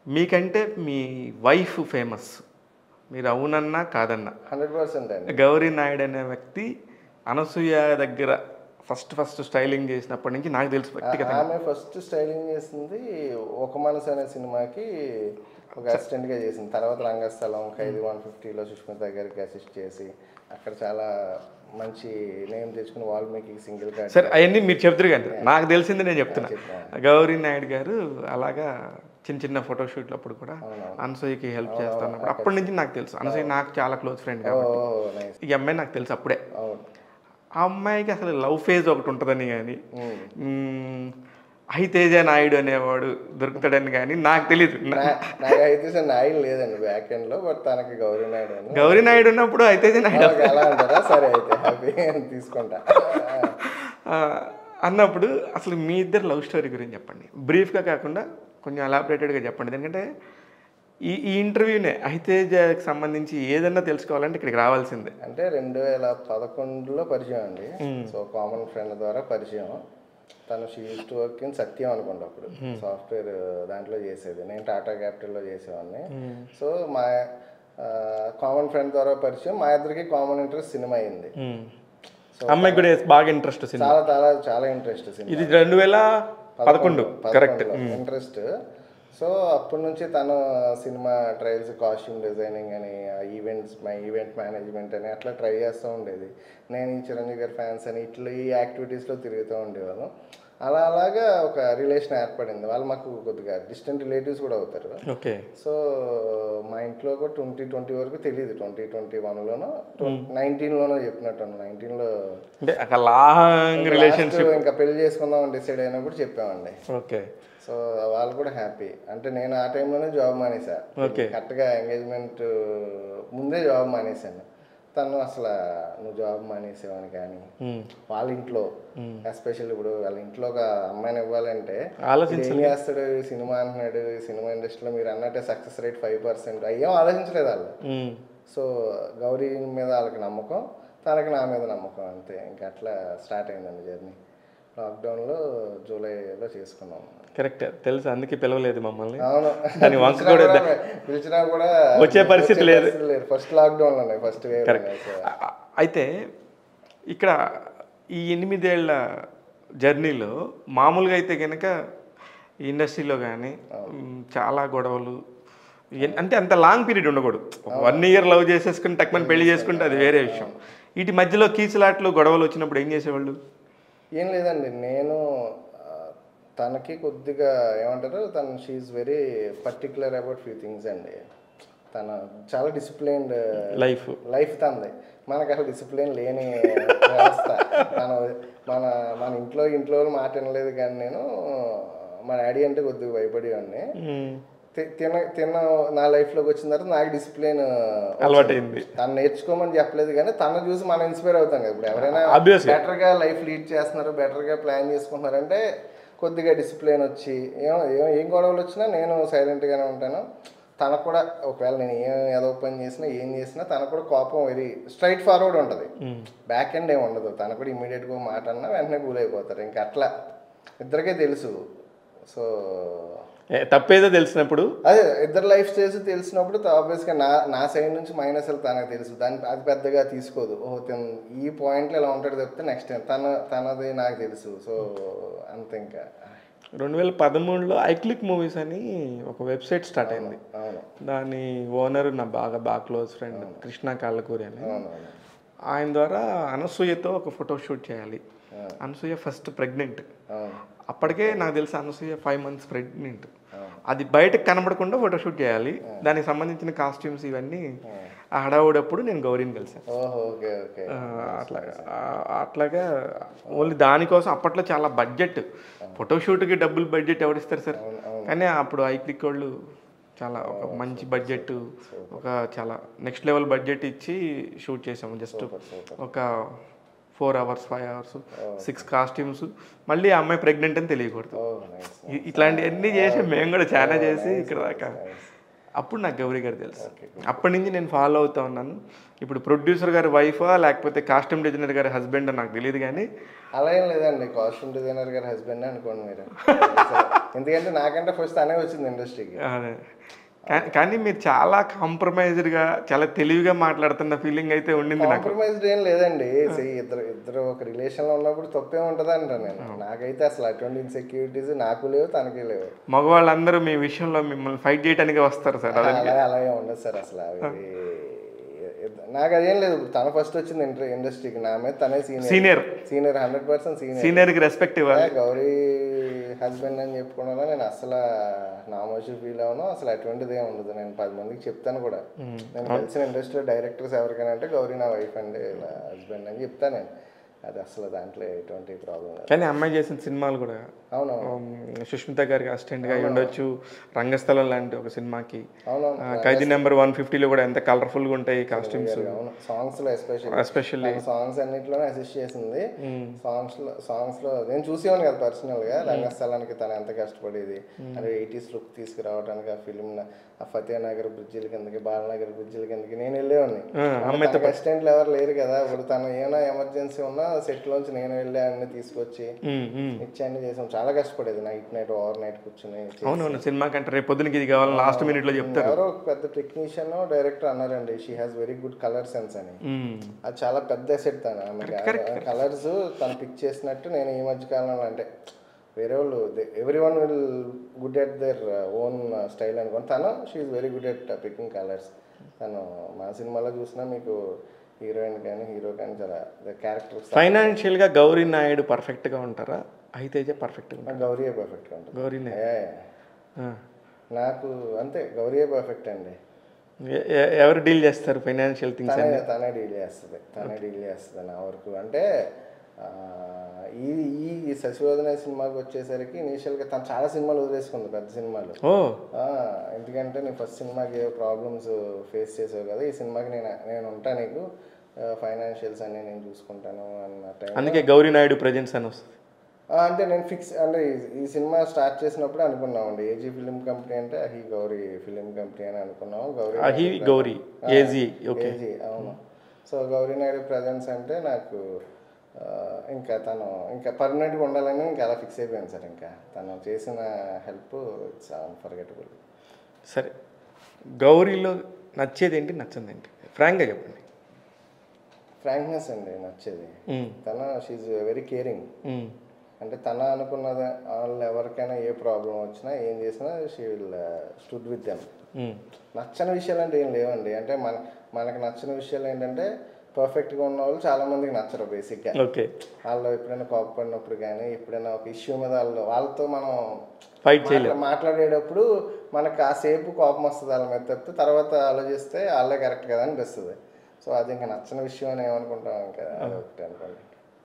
మీకంటే మీ wife famous. మీరు అవునన్నా కాదన్నా 100% అండి. గౌరీ నాయుడు అనే వ్యక్తి అనసూయ దగ్గర ఫస్ట్ స్టైలింగ్ చేసినప్పటి నుంచి నాకు తెలుసు వ్యక్తిగతంగా. ఆమె ఫస్ట్ స్టైలింగ్ చేసింది ఒక మనసు అనే సినిమాకి ఒక అసిస్టెంట్గా చేసింది. తర్వాత రంగస్థలం, ఖైదీ 150లో సుష్మిత గారికి అసిస్ట్ చేసి అక్కడ చాలా మంచి నేమ్ తెచ్చుకుని వాల్మీకి సింగిల్ కార్డ్. సరే అవన్నీ మీరు చెప్తారు కానీ నాకు తెలిసింది నేను చెప్తున్నా. గౌరీ నాయుడు గారు అలాగా చిన్న ఫోటోషూట్లు అప్పుడు కూడా అనసూయకి హెల్ప్ చేస్తున్నప్పుడు అప్పటి నుంచి నాకు తెలుసు. అనసూయ నాకు చాలా క్లోజ్ ఫ్రెండ్ కాబట్టి ఈ అమ్మాయి నాకు తెలుసు అప్పుడే. ఆ అమ్మాయికి అసలు లవ్ ఫేజ్ ఒకటి ఉంటుందని కానీ హైతేజ నాయుడు అనేవాడు దొరుకుతాడని కానీ నాకు తెలియదు. నాకు హైతేజ నాయుడు లేదండి బ్యాక్ ఎండ్లో, బట్ తనకి గౌరీ నాయుడు ఉన్నప్పుడు హైతేజ నాయుడు అలా అంటారా? సరే అయితే హ్యాపీ తీసుకుంటా అన్నప్పుడు అసలు మీ ఇద్దరు లవ్ స్టోరీ గురించి చెప్పండి, బ్రీఫ్గా కాకుండా కొంచెం ఎలాబరేటెడ్గా చెప్పండి. ఎందుకంటే ఈ ఇంటర్వ్యూనే హైతేజకి సంబంధించి ఏదన్నా తెలుసుకోవాలంటే ఇక్కడికి రావాల్సిందే. అంటే 2011లో పరిచయం అండి. సో కామన్ ఫ్రెండ్ ద్వారా పరిచయం. తను షీయూస్ టు వర్క్ ఇన్ సత్యం అనుకోండి, అప్పుడు సాఫ్ట్వేర్ దాంట్లో చేసేది, నేను టాటా క్యాపిటల్లో చేసేవాడిని. సో మా కామన్ ఫ్రెండ్ ద్వారా పరిచయం, మా ఇద్దరికి కామన్ ఇంట్రెస్ట్ సినిమా అయింది. అమ్మాయికి కూడా బాగా ఇంట్రెస్ట్, చాలా చాలా చాలా ఇంట్రెస్ట్ సినిమా. ఇది 2011 కరెక్ట్ ఇంట్రెస్ట్. సో అప్పటి నుంచి తను సినిమా ట్రయల్స్, కాస్ట్యూమ్ డిజైనింగ్ అని, ఈవెంట్స్, మై ఈవెంట్ మేనేజ్మెంట్ అని అట్లా ట్రై చేస్తూ ఉండేది. నేను ఈ చిరంజీవి గారి ఫ్యాన్స్ అని ఇట్లా ఈ యాక్టివిటీస్లో తిరుగుతూ ఉండేవాళ్ళం. అలాగా ఒక రిలేషన్ ఏర్పడింది. వాళ్ళు మాకు కొద్దిగా డిస్టెంట్ రిలేటివ్స్ కూడా అవుతారు. ఓకే. సో మా ఇంట్లో కూడా 2020 వరకు తెలియదు. 2021లోనో 19లోనో చెప్పినట్టు, 19లో ఇంకా పెళ్లి చేసుకుందాం డిసైడ్ అయినప్పుడు చెప్పామండి. ఓకే. సో వాళ్ళు కూడా హ్యాపీ. అంటే నేను ఆ టైంలోనే జాబ్ మానేసా. కరెక్ట్గా ఎంగేజ్మెంట్ ముందే జాబ్ మానేశాను. తను అసలు నువ్వు జాబ్ మానేసేవని కానీ వాళ్ళ ఇంట్లో ఎస్పెషల్ ఇప్పుడు వాళ్ళ ఇంట్లో ఒక అమ్మాయిని ఇవ్వాలంటే ఏం చేస్తాడు, సినిమా అంటున్నాడు, సినిమా ఇండస్ట్రీలో మీరు అన్నట్టే సక్సెస్ రేట్ 5%, అయ్యేం ఆలోచించలేదు వాళ్ళు. సో గౌరీ మీద వాళ్ళకి నమ్మకం, తనకి నా మీద నమ్మకం, అంతే. ఇంకా అట్లా స్టార్ట్ అయిందండి జర్నీ. లాక్డౌన్లో జూలైలో చేసుకున్నాం. కరెక్ట్, తెలుసు, అందుకే పిలవలేదు మమ్మల్ని. అవును, పిలిచినా కూడా వచ్చే పరిస్థితి లేదు. ఫస్ట్ లాక్డౌన్లోనే, ఫస్ట్ వేవ్. అయితే ఇక్కడ ఈ 8 ఏళ్ల జర్నీలో మామూలుగా అయితే కనుక ఈ ఇండస్ట్రీలో కానీ చాలా గొడవలు, అంటే అంత లాంగ్ పీరియడ్ ఉండకూడదు. 1 ఇయర్ లవ్ చేసేసుకుని టక్మని పెళ్లి చేసుకుంటే అది వేరే విషయం. వీటి మధ్యలో కీచులాట్లు గొడవలు వచ్చినప్పుడు ఏం చేసేవాళ్ళు? ఏం లేదండి, నేను తనకి కొద్దిగా ఏమంటారు, she is very particular about few things అండి. తన చాలా డిసిప్లైన్డ్ లైఫ్ తనది. మనకు అసలు డిసిప్లిన్ లేని వ్యవస్థ. మన ఇంట్లో మాట వినలేదు, కానీ నేను మా డాడీ అంటే కొద్దిగా భయపడేవాడిని. తిన్న నా లైఫ్లోకి వచ్చిన తర్వాత నాకు డిసిప్లిన్ అలవాటైంది. తను నేర్చుకోమని చెప్పలేదు, కానీ తను చూసి మనం ఇన్స్పైర్ అవుతాం కదా. ఇప్పుడు ఎవరైనా బెటర్గా లైఫ్ లీడ్ చేస్తున్నారు, బెటర్గా ప్లాన్ చేసుకుంటున్నారంటే కొద్దిగా డిసిప్లిన్ వచ్చి ఏం గొడవలు వచ్చినా నేను సైలెంట్గానే ఉంటాను. తనకు కూడా ఒకవేళ నేను ఏదో పని చేసినా ఏం చేసినా తనకు కూడా కోపం వెరీ స్ట్రైట్ ఫార్వర్డ్ ఉంటుంది, బ్యాక్ ఎండ్ ఏమి ఉండదు. తనకు కూడా ఇమీడియట్గా మాట అన్నా వెంటనే కూల్ అయిపోతారు. ఇంకా అట్లా ఇద్దరికే తెలుసు. సో తప్పేదో తెలిసినప్పుడు, అదే ఇద్దరు లైఫ్ స్టైల్స్ తెలిసినప్పుడు ఆబ్వియస్గా నా సైడ్ నుంచి మైనస్ తనకు తెలుసు. అది పెద్దగా తీసుకోదు. ఈ పాయింట్లో ఇలా ఉంటాడు తప్పితే నెక్స్ట్ టైం తనది నాకు తెలుసు. సో అంతే. ఇంకా 2013లో ఐక్లిక్ మూవీస్ అని ఒక వెబ్సైట్ స్టార్ట్ అయింది. దాని ఓనర్ నా బాగా క్లోజ్ ఫ్రెండ్ కృష్ణ కాళ్ళకూరి అని. ఆయన ద్వారా అనసూయతో ఒక ఫోటో షూట్ చేయాలి. Anasuya first pregnant. అప్పటికే నాకు తెలిసి అనసూయ 5 months ప్రెగ్నెంట్. అది బయటకు కనబడకుండా ఫోటోషూట్ చేయాలి. దానికి సంబంధించిన కాస్ట్యూమ్స్ ఇవన్నీ ఆ హడావుడప్పుడు నేను గౌరీని కలిసాను. అట్లాగా ఓన్లీ దానికోసం అప్పట్లో చాలా బడ్జెట్, ఫోటోషూట్కి డబ్బులు బడ్జెట్ ఎవరిస్తారు సార్? కానీ అప్పుడు ఐక్లిక్ వాళ్ళు చాలా ఒక మంచి బడ్జెట్, ఒక చాలా నెక్స్ట్ లెవెల్ బడ్జెట్ ఇచ్చి షూట్ చేసాము. జస్ట్ ఒక 4 hours 5 hours 6 కాస్ట్యూమ్స్, మళ్ళీ ఆ అమ్మాయి ప్రెగ్నెంట్ అని తెలియకూడదు. ఇట్లాంటివన్నీ చేసి మేము కూడా చాలా చేసి ఇక్కడ దాకా అప్పుడు నాకు గౌరీ గారు తెలుసు. అప్పటి నుంచి నేను ఫాలో అవుతా ఉన్నాను. ఇప్పుడు ప్రొడ్యూసర్ గారి వైఫా లేకపోతే కాస్ట్యూమ్ డిజైనర్ గారి హస్బెండ్ నాకు తెలియదు కానీ అలా ఏం లేదండి, కాస్ట్యూమ్ డిజైనర్ గారి హస్బెండ్ అనుకోండి మీరు. ఎందుకంటే నాకంటే ఫస్ట్ తనే వచ్చింది ఇండస్ట్రీకి. అదే కానీ మీరు చాలా కాంప్రమైజ్డ్గా చాలా తెలివిగా మాట్లాడుతున్న ఫీలింగ్ అయితే ఉండింది నాకు. కాంప్రమైజ్డ్ ఏం లేదండి. ఇద్దరు ఒక రిలేషన్లో ఉన్నప్పుడు తప్పే ఉంటుంది అంటాను నేను. నాకైతే అసలు అటువంటి ఇన్సెక్యూరిటీస్ నాకు లేవు, తనకి లేవు. మగవాళ్ళందరూ మీ విషయంలో మిమ్మల్ని ఫైట్ చేయడానికి వస్తారు సార్. అలాగే ఉండదు సార్ అసలు. అవి నాకు అదేం లేదు. తన ఫస్ట్ వచ్చింది ఇండస్ట్రీకి, నా మీద తనే సీనియర్ 100% సీనియర్కి రెస్పెక్ట్ ఇవ్వాలి. గౌరీ హస్బెండ్ అని చెప్పుకోవడంలో నేను అసలు నామోషి ఫీల్ అవను. అసలు అటువంటిది ఏమి ఉండదు. నేను 10 మందికి చెప్తాను కూడా. నేను కలిసిన ఇండస్ట్రీలో డైరెక్టర్స్ ఎవరికైనా అంటే గౌరీ నా వైఫ్ అండి, ఇలా హస్బెండ్ అని చెప్తాను నేను. అది అసలు దాంట్లో ఎటువంటి ప్రాబ్లం లేదు. కానీ అమ్మాయి చేసిన సినిమాలు కూడా సుష్మిత గారికి అసిస్టెంట్గా అయి ఉండొచ్చు. రంగస్థలం లాంటి ఒక సినిమాకి, ఖైదీ నెంబర్ 150లో కూడా ఎంత కలర్ఫుల్గా ఉంటాయి కాస్ట్యూమ్స్. సాంగ్స్లో ఎస్పెషల్లీ సాంగ్స్ అన్నింటిలోనే అసిస్ట్ చేసింది. సాంగ్స్లో నేను చూసేవాను కదా పర్సనల్గా. రంగస్థలానికి తను ఎంత కష్టపడేది, అంటే 80s లుక్ తీసుకురావడానికి ఆ ఫిలిం, ఆ ఫతేనగర్ బ్రిడ్జిల కిందకి, బాలనగర్ బ్రిడ్జిల కిందకి నేను వెళ్ళేవాడిని. అసిస్టెంట్లు ఎవరు లేరు కదా. ఇప్పుడు తను ఏమైనా ఎమర్జెన్సీ ఉన్నా సెట్లోంచి నేను వెళ్ళి అన్ని తీసుకొచ్చి ఇచ్చి అన్ని చేసాం. చాలా కష్టపడేది. నైట్ ఓవర్ నైట్ కూర్చుని. అవును, సినిమా కంటే రేపు పొద్దునకి ఇది కావాలి లాస్ట్ మినిట్లో చెప్తారు. ఎవరో పెద్ద టెక్నీషియన్ డైరెక్టర్ అన్నారండి, she has very good colour sense అని. అది చాలా పెద్ద ఎసెట్ తను. కలర్స్ తను పిక్ చేసినట్టు నేను ఈ మధ్య కాలంలో, అంటే వేరే వాళ్ళు every one will good at their own style అనుకోండి. తను she is very good at picking colours. తను మా సినిమాలో చూసినా మీకు హీరోయిన్ కానీ హీరో కానీ చాలా క్యారెక్టర్స్. ఫైనాన్షియల్గా గౌరీ నాయుడు పర్ఫెక్ట్గా ఉంటారా, అయితేజ పర్ఫెక్ట్గా ఉంటారా? గౌరీయే పర్ఫెక్ట్గా ఉంటుంది. గౌరీనే నాకు అంతే, గౌరీయే పర్ఫెక్ట్ అండి. ఎవరు డీల్ చేస్తారు ఫైనాన్షియల్ థింగ్స్? తనే డీల్ చేస్తుంది నా వరకు. అంటే ఈ శశివదన సినిమాకి వచ్చేసరికి ఇనీషియల్గా తను చాలా సినిమాలు వదిలేసుకుంది, పెద్ద సినిమాలు. ఎందుకంటే నీ ఫస్ట్ సినిమాకి ఏ ప్రాబ్లమ్స్ ఫేస్ చేసావు కదా, ఈ సినిమాకి నేను ఉంటా, నీకు ఫైనాన్షియల్స్ అన్నీ నేను చూసుకుంటాను అన్న టైం. అందుకే గౌరీ నాయుడు ప్రెజెన్స్ అని వస్తుంది. అంటే నేను ఫిక్స్, అంటే ఈ సినిమా స్టార్ట్ చేసినప్పుడు అనుకున్నామండి ఏజీ ఫిలిం కంపెనీ అంటే అహి గౌరీ ఫిలిం కంపెనీ అని అనుకున్నాము. గౌరీ ఏజీ, అవును. సో గౌరీ నాయుడు ప్రెజెన్స్ అంటే నాకు ఇంకా తను ఇంకా పర్మనెంట్గా ఉండాలని ఇంకా అలా ఫిక్స్ అయిపోయాను సార్. ఇంకా తను చేసిన హెల్ప్ ఇట్స్ అన్ఫర్గెటబుల్. సరే, గౌరీలో నచ్చేది ఏంటి, నచ్చింది ఏంటి? ఫ్రాంక్గా చెప్పండి. ఫ్రాంక్నెస్ అండి నచ్చేది. తను షీఈ్ వెరీ కేరింగ్. అంటే తన అనుకున్నది, వాళ్ళు ఎవరికైనా ఏ ప్రాబ్లం వచ్చినా ఏం చేసినా she will stood with them. నచ్చని విషయాలు అంటే ఏం లేవండి. అంటే మనకు నచ్చిన విషయాలు ఏంటంటే పర్ఫెక్ట్గా ఉన్న వాళ్ళు చాలా మందికి నచ్చరు బేసిక్గా. వాళ్ళు ఎప్పుడైనా కోపపడినప్పుడు కానీ ఎప్పుడైనా ఒక ఇష్యూ మీద వాళ్ళతో మనం మాట్లాడేటప్పుడు మనకు కాసేపు కోపం వస్తుంది వాళ్ళ మీద, తప్పితే తర్వాత ఆలోచిస్తే వాళ్ళే కరెక్ట్ కదా అనిపిస్తుంది. సో అది ఇంకా నచ్చిన విషయం అని ఏమనుకుంటాం, ఇంకా అదొకటి అనుకోండి.